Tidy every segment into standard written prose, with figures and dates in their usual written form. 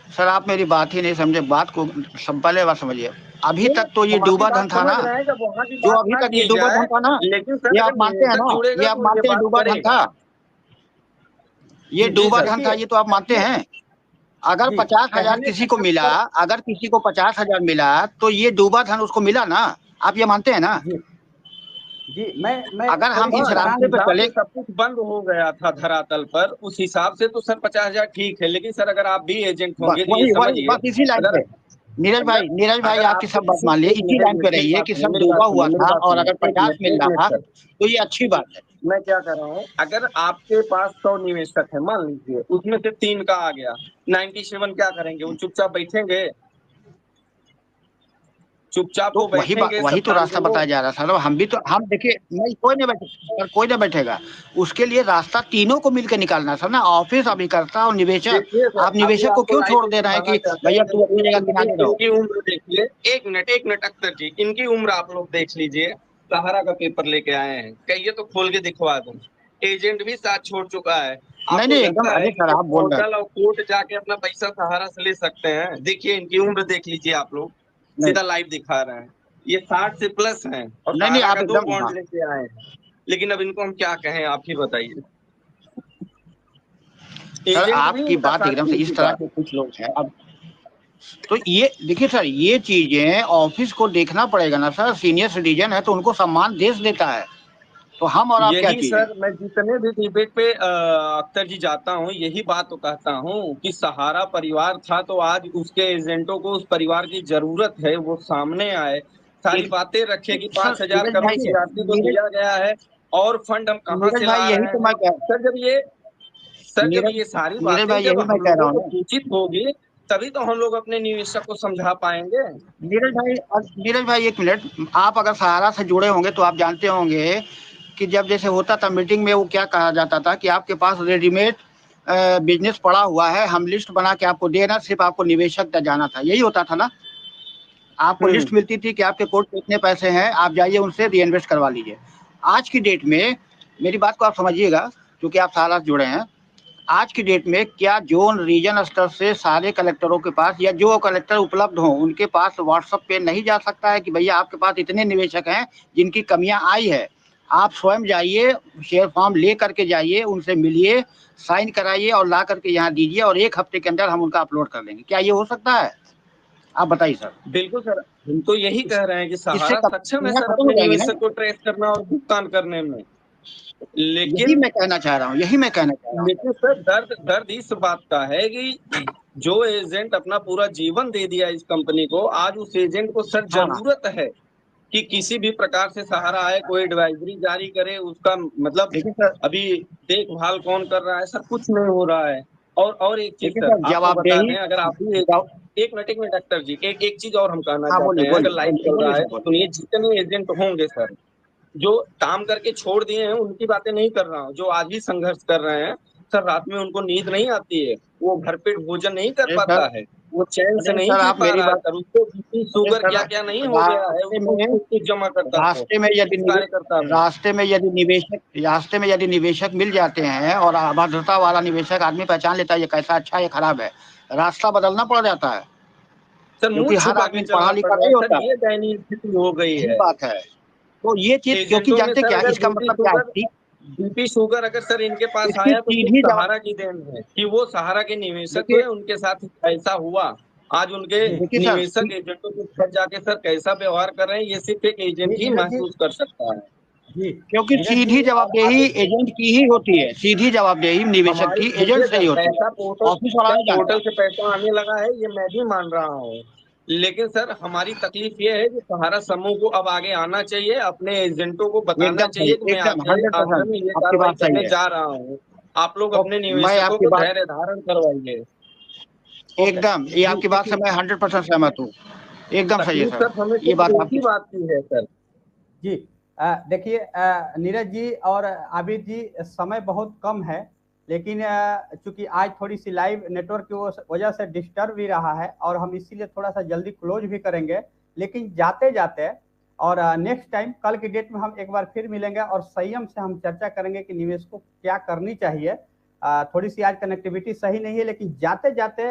Sir आप मेरी बात ही नहीं समझे, बात को पहले बात समझिए। अभी नहीं, तक तो ये हम आपकी डूबा बात धन था समझ ना, रहे हैं, जब वहां की जो बात अभी ना तक ये की डूबा धन जाए। था ना, लेकिन सर ये आप अगर मानते हैं निवेशक ना, ये जुड़ेगा आप तो ये मानते हैं बात डूबा धन था, करेगा। ये जी जी डूबा सर। धन था, देखिए, ये तो आप मानते हैं। अगर जी 50,000 कहने किसी का को मतलब मिला, सर। अगर किसी को 50,000 मिला तो ये डूबा धन उसको मिला ना, आप ये मानते हैं ना। जी जी, मैं अगर हम थोड़ी सी इस इस रास्ते जिस पे हिसाब चले, से सब कुछ बंद हो गया था धरातल पर, उस हिसाब से तो सर 50,000 ठीक है। लेकिन सर अगर आप भी एजेंट होंगे तो ये वही वही समझिए, बस इसी लाइन अगर पे, अगर नीरज भाई अगर आपकी आपसे सब बात किसी मान लिए, एक इसी मिनट लाइन पे मेरी रहिए बात कि सुनिए, सब मेरी डूबा बात हुआ सुनिए, मेरी था, बात और अगर सुनिए, 50 मिल एक मिनट रहा सर। तो ये अच्छी बात है। मैं क्या कह रहा हूँ, अगर आपके पास 100 निवेशक है मान लीजिए, उसमें से 3 का आ गया, 97 क्या करेंगे? वो चुपचाप बैठेंगे? चुपचाप तो वो बैठेंगे वही तो 97 रास्ता बताया लोग? जा रहा था ना, हम भी तो, हम देखिए नहीं, कोई नहीं बैठेगा सर, कोई नहीं बैठेगा। उसके लिए रास्ता तीनों को मिलकर निकालना सर ना, ऑफिस, अभिकर्ता और निवेशक। देखिए सर, आप अभी निवेशक को आपको क्यों लाइव छोड़ एक दे रहे हैं सुनाना कि चाहते भैया हैं। तू अपनी देखिए, जगह इनकी किनारे रहो। इनकी उम्र देखिए, एक मिनट अख्तर जी, इनकी उम्र आप लोग देख लीजिए। सहारा का पेपर लेके आए हैं, कहिए तो खोल के दिखवा दूं। एजेंट भी साथ छोड़ चुका है। नहीं आपको नहीं एकदम, लगता है अरे कि सर ये आप बोल रहे पोर्टल और कोर्ट जाके अपना पैसा सहारा से ले सकते हैं? देखिए इनकी उम्र देख लीजिए आप लोग, हैं। सीधा लाइव दिखा रहे हैं। ये 60 से प्लस हैं और नहीं नहीं सहारा आप का 2 एकदम, हाँ बॉन्ड लेके आए हैं। लेकिन अब इनको हम क्या कहें, आप ही बताइए। सर एजेंट भी आपकी इनका बात साथ एकदम से, छोड़ इस तरह चुका के कुछ लोग हैं अब। तो ये देखिए सर, ये चीजें ऑफिस को देखना पड़ेगा ना सर, सीनियर सिटीजन है तो उनको सम्मान देश देता है, तो हम और आप क्या यही चीज है। सर, मैं जितने भी डिबेट पे अख्तर जी जाता हूँ, यही बात तो कहता हूँ कि सहारा परिवार था तो आज उसके एजेंटों को उस परिवार की जरूरत है, वो सामने आए, सारी एक, बातें रखे कि सर 5,000 नीरज करोड़ भाई, सीआरपी को दिया गया है और फंड हम कहाँ नीरज से भाई ला यही रहे तो हैं। मैं कह सर जब नीरज ये सारी नीरज बातें भाई जब यही मैं हम कह रहा लोगों हूँ को ना। सूचित होगी, तभी तो हम लोग अपने निवेशक को समझा पाएंगे। नीरज भाई एक मिनट, आप अगर सहारा से जुड़े होंगे तो आप जानते होंगे कि जब जैसे होता था मीटिंग में, वो क्या कहा जाता था कि आपके पास रेडीमेड बिजनेस पड़ा हुआ है, हम लिस्ट बना के आपको देना, सिर्फ आपको निवेशक तक जाना था, यही होता था ना। आपको हम्म। लिस्ट मिलती थी कि आपके कोर्ट में इतने पैसे हैं, आप जाइए उनसे री इन्वेस्ट करवा लीजिए। आज की डेट में, मेरी बात को आप समझिएगा क्योंकि आप सहारा से जुड़े हैं, आज की डेट में क्या जोन रीजन स्तर से सारे कलेक्टरों के पास, या जो कलेक्टर उपलब्ध हों उनके पास व्हाट्सएप पे नहीं जा सकता है कि भैया आपके पास इतने निवेशक हैं जिनकी कमियां आई है, आप स्वयं जाइए, शेयर फॉर्म ले करके जाइए, उनसे मिलिए, साइन कराइए और ला करके यहाँ दीजिए, और 1 हफ्ते के अंदर हम उनका अपलोड कर देंगे। क्या ये हो सकता है? आप बताइए सर। बिल्कुल सर, हम तो यही कह रहे हैं कि इससे सहारा सक्षम है कमियां सर खत्म हो अपने जाएंगी ना। निवेशक को ट्रेस करना और भुगतान करने में। यही लेकिन मैं कहना चाह रहा हूँ, यही मैं कहना चाह रहा हूँ सर। लेकिन सर दर्द दर्द इस बात का है कि जो एजेंट अपना पूरा जीवन दे दिया इस कंपनी को, आज उस एजेंट को सर हाँ जरूरत है कि किसी भी प्रकार से सहारा आए, कोई एडवाइजरी जारी करे, उसका मतलब देखिए सर, अभी देखभाल कौन कर रहा है सर, कुछ नहीं हो रहा है। और एक चीज देखिए सर सर आपको बता जवाबदेही, दें, अगर आप भी एक मिनट डॉक्टर जी, एक चीज और हम कहना हाँ चाहते बोलिए हैं, अगर बोलिए लाइव बोलिए चल बोलिए रहा है सर तो बोलिए। सुनिए, जितने एजेंट होंगे सर जो काम करके छोड़ दिए हैं उनकी बातें नहीं कर रहा हूँ, जो आज भी संघर्ष कर रहे हैं सर, रात में उनको नींद नहीं आती है, वो भरपेट भोजन नहीं कर पाता है, वो चैन से अरे नहीं सर जी आप पा मेरी रहा है बात, सर, उसको बीपी अरे शुगर सर क्या क्या नहीं हो गया है, रास्ते उसको में, कुछ कुछ जमा करता को रास्ते में यदि इस कार्यकर्ता में। रास्ते में यदि निवेशक मिल जाते हैं और अभद्रता वाला निवेशक, आदमी पहचान लेता है ये कैसा अच्छा है खराब है, रास्ता बदलना पड़ जाता है, सर मुंह क्योंकि हर छुपा के आदमी पढ़ा चलना पड़ लिखा रहा है नहीं सर, होता है। ये दयनीय स्थिति हो गई यही है। बात है। तो ये चीज, क्योंकि एजेंटों में जानते सर क्या अगर इसका मतलब क्या है, बीपी शुगर अगर सर इनके पास इसकी आया तो सिर्फ सीधी जवाब, सहारा की देन है कि वो सहारा के निवेशक देखिए हुए, उनके साथ ऐसा हुआ। आज उनके देखिए सर, निवेशक एजेंटों के घर जाके सर कैसा व्यवहार कर रहे हैं, ये सिर्फ एक एजेंट जी ही नीरज जी। महसूस कर सकता है। जी क्योंकि नीरज सीधी जी और जवाबदेही आबिद जी, एजेंट की ही होती है, सीधी जवाबदेही निवेशक हमारी की एजेंट देखिए से ही सर, होती है, पैसा पोर्टल, ऑफिस वाला सर नहीं जानता। पोर्टल से पैसा आने लगा है, ये मैं भी मान रहा हूँ। लेकिन सर हमारी तकलीफ ये है कि सहारा समूह को अब आगे आना चाहिए, अपने एजेंटों को बताना एकदम सही, चाहिए कि मैं एकदम आगे 100%, आगे में ये आपकी कार्रवाई बात सही करने है। जा रहा हूँ। आप लोग अपने ओके। मैं निवेशकों आपकी को बात, धैर्य धारण करवाइए। ओके एकदम ये जी आपकी बात से देखिए, मैं 100% सहमत हूँ, एकदम सही है तकलीफ सर, सर हमें ये सिर्फ बात एक ही आपकी। बात की है सर। जी देखिए नीरज जी और आबिद जी, समय बहुत कम है, लेकिन चूंकि आज थोड़ी सी लाइव नेटवर्क की वजह से डिस्टर्ब भी रहा है और हम इसीलिए थोड़ा सा जल्दी क्लोज भी करेंगे। लेकिन जाते जाते और नेक्स्ट टाइम कल की डेट में हम एक बार फिर मिलेंगे और संयम से हम चर्चा करेंगे कि निवेश को क्या करनी चाहिए। थोड़ी सी आज कनेक्टिविटी सही नहीं है, लेकिन जाते जाते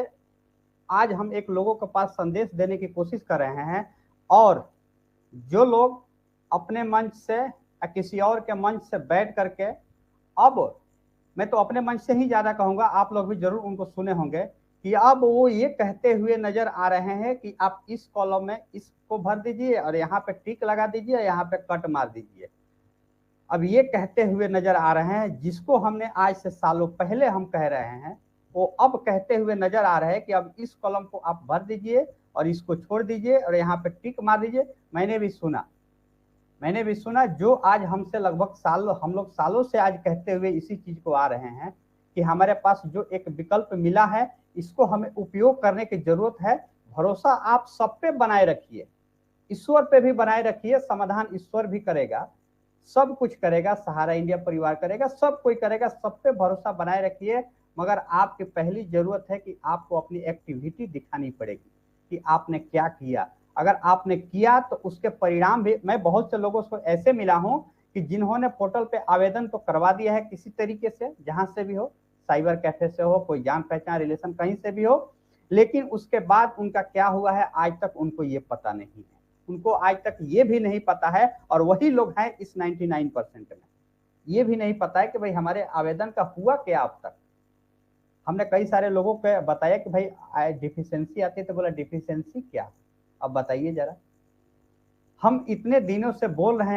आज हम एक लोगों के पास संदेश देने की कोशिश कर रहे हैं, और जो लोग अपने मंच से या किसी और के मंच से बैठ करके, अब मैं तो अपने मंच से ही ज्यादा कहूंगा, आप लोग भी जरूर उनको सुने होंगे कि अब वो ये कहते हुए नजर आ रहे हैं कि आप इस कॉलम में इसको भर दीजिए और यहाँ पे टिक लगा दीजिए, यहाँ पे कट मार दीजिए। अब ये कहते हुए नजर आ रहे हैं, जिसको हमने आज से सालों पहले हम कह रहे हैं, वो अब कहते हुए नजर आ रहे हैं कि अब इस कॉलम को आप भर दीजिए और इसको छोड़ दीजिए और यहाँ पे टिक मार दीजिए। मैंने भी सुना जो आज हमसे लगभग हम लोग सालों से आज कहते हुए इसी चीज को आ रहे हैं कि हमारे पास जो एक विकल्प मिला है, इसको हमें उपयोग करने की जरूरत है। भरोसा आप सब पे बनाए रखिए, ईश्वर पे भी बनाए रखिए, समाधान ईश्वर भी करेगा, सब कुछ करेगा, सहारा इंडिया परिवार करेगा, सब कोई करेगा, सब पे भरोसा बनाए रखिए। मगर आपकी पहली जरूरत है कि आपको अपनी एक्टिविटी दिखानी पड़ेगी कि आपने क्या किया। अगर आपने किया तो उसके परिणाम भी, मैं बहुत से लोगों को ऐसे मिला हूं कि जिन्होंने पोर्टल पे आवेदन तो करवा दिया है किसी तरीके से, जहां से भी हो, साइबर कैफे से हो, कोई जान पहचान रिलेशन कहीं से भी हो, लेकिन उसके बाद उनका क्या हुआ है आज तक उनको ये पता नहीं है। उनको आज तक ये भी नहीं पता है, और वही लोग हैं इस 99% में, ये भी नहीं पता है कि भाई हमारे आवेदन का हुआ क्या अब तक। हमने कई सारे लोगों को बताया कि भाई डिफिशियंसी आती है, तो बोला डिफिशियंसी क्या, अब बताइए जरा। हम इतने दिनों से बोल रहे हैं